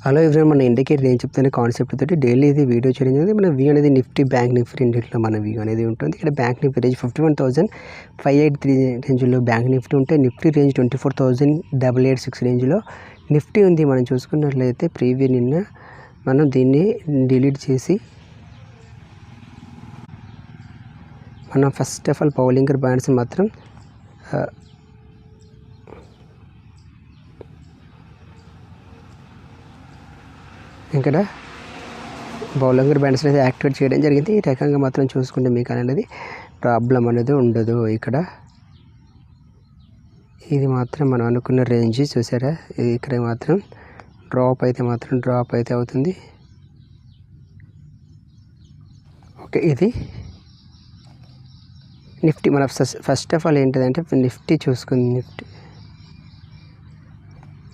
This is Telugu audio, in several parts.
హలో ఎవ్రీవన్, మన ఇండికేటర్ ఏం చెప్తున్న కాన్సెప్ట్ తోటి డైలీ ఇది వీడియో చేయడం జరిగింది. మన వ్యూ అనేది నిఫ్టీ బ్యాంక్ నిఫ్టీ రెండిట్లో మన వ్యూ అనేది ఉంటుంది. ఇక్కడ బ్యాంక్ నిఫ్టీ రేంజ్ 51,583 రేంజ్లో బ్యాంక్ నిఫ్టీ ఉంటే నిఫ్టీ రేంజ్ 24,886 రేంజ్లో నిఫ్టీ ఉంది. మనం చూసుకున్నట్లయితే ప్రీవియస్ నిన్న మనం దీన్ని డిలీట్ చేసి మనం ఫస్ట్ ఆఫ్ ఆల్ పౌలింగర్ బ్యాండ్స్ మాత్రం ఇక్కడ బౌలింగర్ బ్యాండ్స్ అనేది యాక్టివేట్ చేయడం జరిగింది. ఈ రకంగా మాత్రం చూసుకుంటే మీకు అనేది ప్రాబ్లం అనేది ఉండదు. ఇక్కడ ఇది మాత్రం మనం అనుకున్న రేంజ్ చూసారా, ఇక్కడ మాత్రం డ్రాప్ అయితే అవుతుంది. ఓకే, ఇది నిఫ్టీ. మన ఫస్ట్ ఆఫ్ ఆల్ ఏంటిదంటే నిఫ్టీ చూసుకుంది. నిఫ్టీ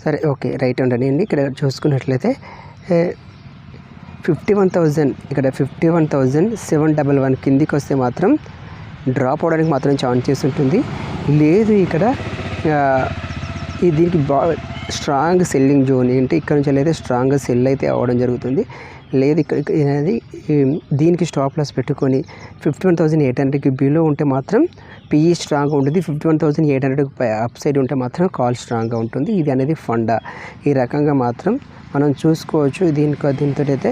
సరే, ఓకే, రైట్ ఉండండి. ఇక్కడ చూసుకున్నట్లయితే 51,000 ఇక్కడ 51,711 కిందికి వస్తే మాత్రం డ్రాప్ అవడానికి మాత్రం ఛాన్సెస్ ఉంటుంది. లేదు ఇక్కడ దీనికి స్ట్రాంగ్ సెల్లింగ్ జోన్ ఏంటి, ఇక్కడ నుంచి అయితే స్ట్రాంగ్గా సెల్ అయితే అవ్వడం జరుగుతుంది. లేదు ఇక్కడ అనేది దీనికి స్టాప్ లాస్ పెట్టుకొని 51,800కి బిలో ఉంటే మాత్రం పిఈ స్ట్రాంగ్గా ఉంటుంది. 51,800 అప్ సైడ్ ఉంటే మాత్రం కాల్ స్ట్రాంగ్గా ఉంటుంది. ఇది అనేది ఫండా. ఈ రకంగా మాత్రం మనం చూసుకోవచ్చు. దీంతో అయితే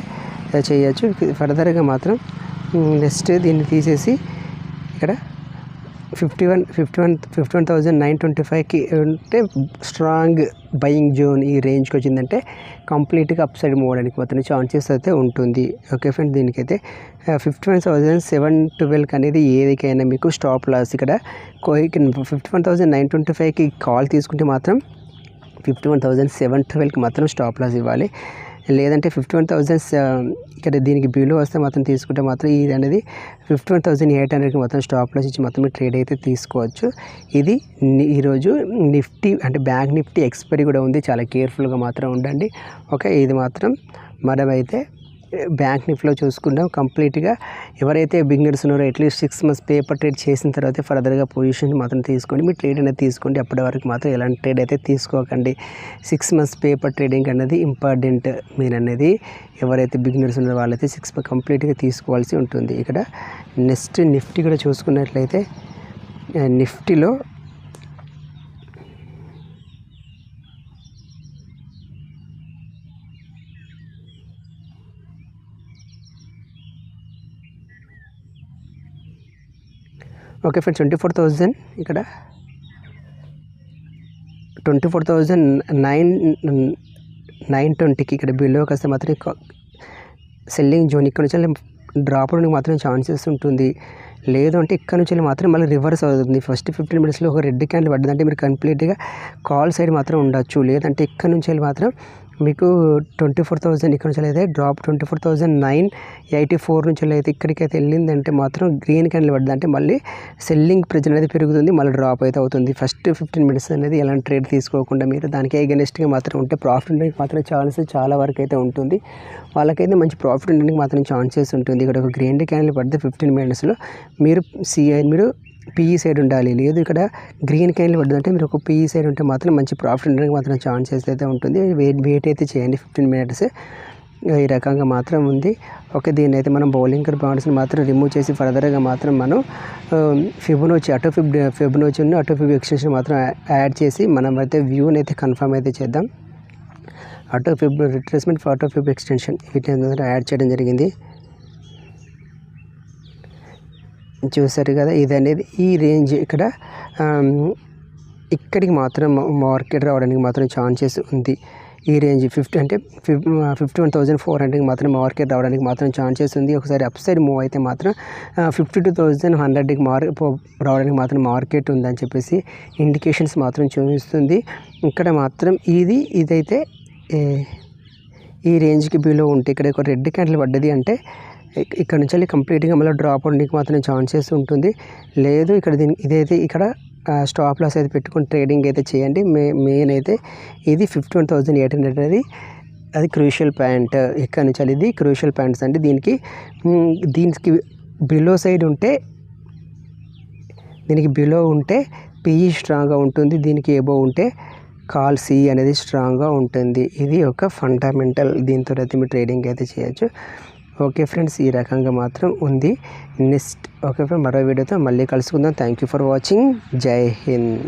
చేయొచ్చు. ఫర్దర్గా మాత్రం నెక్స్ట్ దీన్ని తీసేసి ఇక్కడ 51,925కి ఉంటే స్ట్రాంగ్ బయింగ్ జోన్ ఈ రేంజ్కి వచ్చిందంటే కంప్లీట్గా అప్ సైడ్ మూవడానికి మాత్రం ఛాన్సెస్ అయితే ఉంటుంది. ఓకే ఫ్రెండ్స్, దీనికైతే 51,712 అనేది ఏదికైనా మీకు స్టాప్ లాస్. ఇక్కడ 51,925కి కాల్ తీసుకుంటే మాత్రం 51,712కి మాత్రం స్టాప్ లాస్ ఇవ్వాలి. లేదంటే 51,000 ఇక్కడ దీనికి బిలో వస్తే మాత్రం తీసుకుంటే మాత్రం ఇది అనేది 51,800కి మాత్రం స్టాప్ లాస్ ఇచ్చి మాత్రం ట్రేడ్ అయితే తీసుకోవచ్చు. ఇది ఈరోజు నిఫ్టీ అంటే బ్యాంక్ నిఫ్టీ ఎక్స్పైరీ కూడా ఉంది. చాలా కేర్ఫుల్గా మాత్రం ఉండండి. ఓకే, ఇది మాత్రం మనమైతే బ్యాంక్ నిఫ్టీలో చూసుకుంటాం. కంప్లీట్గా ఎవరైతే బిగినర్స్ ఉన్నారో అట్లీస్ట్ 6 months పేపర్ ట్రేడ్ చేసిన తర్వాత ఫర్దర్గా పొజిషన్ మాత్రం తీసుకోండి. మీ ట్రేడ్ అనేది తీసుకోండి. అప్పటి వరకు మాత్రం ఎలాంటి ట్రేడ్ అయితే తీసుకోకండి. 6 months పేపర్ ట్రేడింగ్ అనేది ఇంపార్టెంట్. మీరు అనేది ఎవరైతే బిగినర్స్ ఉన్నారో వాళ్ళైతే 6 months కంప్లీట్గా తీసుకోవాల్సి ఉంటుంది. ఇక్కడ నెక్స్ట్ నిఫ్టీ కూడా చూసుకున్నట్లయితే నిఫ్టీలో ఓకే ఫ్రెండ్స్, 24,000 ఇక్కడ 24,920కి ఇక్కడ బిలోకి వస్తే మాత్రం సెల్లింగ్ జోన్. ఇక్కడ నుంచి డ్రాప్ అవడానికి మాత్రం ఛాన్సెస్ ఉంటుంది. లేదు అంటే ఇక్కడ నుంచి మాత్రం మళ్ళీ రివర్స్ అవుతుంది. ఫస్ట్ 15 minutesలో ఒక రెడ్ క్యాండిల్ పడ్డదంటే మీరు కంప్లీట్గా కాల్ సైడ్ మాత్రం ఉండొచ్చు. లేదంటే ఇక్కడ నుంచి మాత్రం మీకు 24,000 ఇక్కడ నుంచి అయితే డ్రాప్ 24,984 నుంచి అయితే ఇక్కడికైతే వెళ్ళిందంటే మాత్రం గ్రీన్ క్యాండిల్ పడ్డదంటే మళ్ళీ సెల్లింగ్ ప్రెజర్ అనేది పెరుగుతుంది, మళ్ళీ డ్రాప్ అయితే అవుతుంది. ఫస్ట్ 15 minutes అనేది ఎలాంటి ట్రేడ్ తీసుకోకుండా మీరు దానికి ఎగెనిస్ట్గా మాత్రం ఉంటే ప్రాఫిట్ ఉండడానికి మాత్రం ఛాన్సెస్ చాలా వరకు అయితే ఉంటుంది. వాళ్ళకైతే మంచి ప్రాఫిట్ ఉండడానికి మాత్రం ఛాన్సెస్ ఉంటుంది. ఇక్కడ ఒక గ్రీన్ క్యాండిల్ పడితే 15 minutesలో మీరు పిఈ సైడ్ ఉండాలి. లేదు ఇక్కడ గ్రీన్ క్యాండిల్ పడుతుందంటే మీరు ఒక పిఈ సైడ్ ఉంటే మాత్రం మంచి ప్రాఫిట్ ఉండడానికి మాత్రం ఛాన్సెస్ అయితే ఉంటుంది. వెయిట్ అయితే చేయండి 15 minutes. ఈ రకంగా మాత్రం ఉంది. ఓకే, దీన్ని అయితే మనం బౌలింగర్ బాండ్స్ని మాత్రం రిమూవ్ చేసి ఫర్దర్గా మాత్రం మనం ఫిబొనాచి అటో ఫిబ్ ఎక్స్టెన్షన్ మాత్రం యాడ్ చేసి మనం అయితే వ్యూని అయితే కన్ఫర్మ్ అయితే చేద్దాం. రిట్రేస్మెంట్ ఫర్ అటో ఫిబ్ ఎక్స్టెన్షన్ వీటిని యాడ్ చేయడం జరిగింది. చూసారు కదా, ఇది అనేది ఈ రేంజ్ ఇక్కడికి మాత్రం మార్కెట్ రావడానికి మాత్రం ఛాన్సెస్ ఉంది. ఈ రేంజ్ 51,400కి మాత్రం మార్కెట్ రావడానికి మాత్రం ఛాన్సెస్ ఉంది. ఒకసారి అప్ సైడ్ మూవ్ అయితే మాత్ం 52,100కి రావడానికి మాత్రం మార్కెట్ ఉందని చెప్పేసి ఇండికేషన్స్ మాత్రం చూపిస్తుంది. ఇక్కడ మాత్రం ఇదైతే ఈ రేంజ్కి బిలో ఉంటే ఇక్కడ ఒక రెడ్ క్యాండిల్ పడ్డది అంటే ఇక్కడ నుంచి కంప్లీట్గా మళ్ళీ డ్రాప్ అవడానికి మాత్రం ఛాన్సెస్ ఉంటుంది. లేదు ఇదైతే ఇక్కడ స్టాప్ లాస్ అయితే పెట్టుకుని ట్రేడింగ్ అయితే చేయండి. మెయిన్ అయితే ఇది 51,800 అనేది అది క్రూషియల్ పాయింట్. ఇక్కడ నుంచి ఇది క్రూషియల్ పాయింట్స్ అండి. దీనికి బిలో సైడ్ ఉంటే పిఈ స్ట్రాంగ్గా ఉంటుంది. దీనికి ఎబో ఉంటే కాల్ సి అనేది స్ట్రాంగ్గా ఉంటుంది. ఇది ఒక ఫండమెంటల్. దీంతో అయితే మీరు ట్రేడింగ్ అయితే చేయొచ్చు. ఓకే ఫ్రెండ్స్, ఈ రకంగా మాత్రం ఉంది. నెక్స్ట్ ఓకే ఫ్రెండ్, మరో వీడియోతో మళ్ళీ కలుసుకుందాం. Thank you for watching. జై హింద్.